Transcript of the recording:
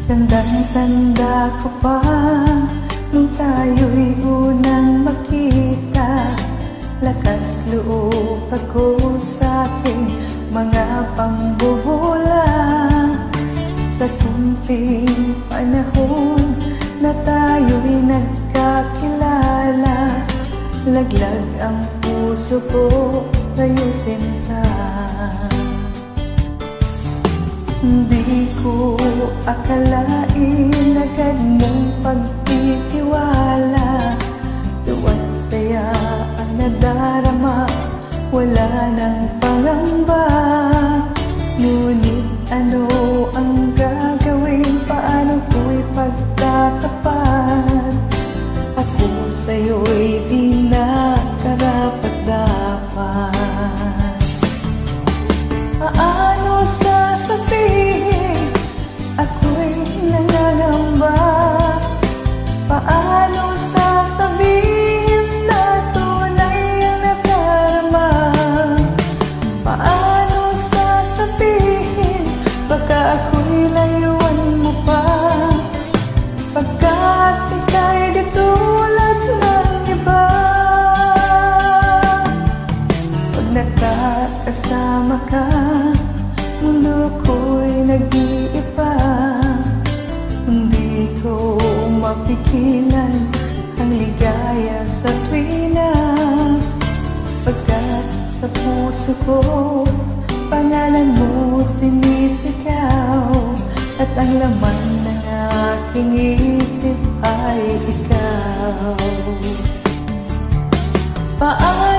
Tandang-tanda ko pa nung tayo'y unang makita. Lakas loob ako sa aking mga pambubula. Sa kunting panahon na tayo'y nagkakilala, laglag ang puso ko sa'yo sinta. Hindi ko akalain agad mong pagtitiwala. Tuwa't saya ang nadarama, wala nang pangamba. Ngunit ano ang gagawin, paano ko'y pagtatapat? Ako sa'yo'y di na karapat-dapat. Paano sasabihin ako'y nangangamba? Paano sasabihin na tunay ang nadarama? Paano sasabihin baka ako'y layuan mo pa? Pagkat ika'y di tulad ng iba. Pag nakakasama ka, mundo ko'y nag-iiba. Hindi ko mapigilan ang ligaya sa tuwina. Pagkat sa puso ko, pangalan mo sinisigaw. At ang laman ng aking isip ay ikaw. Paano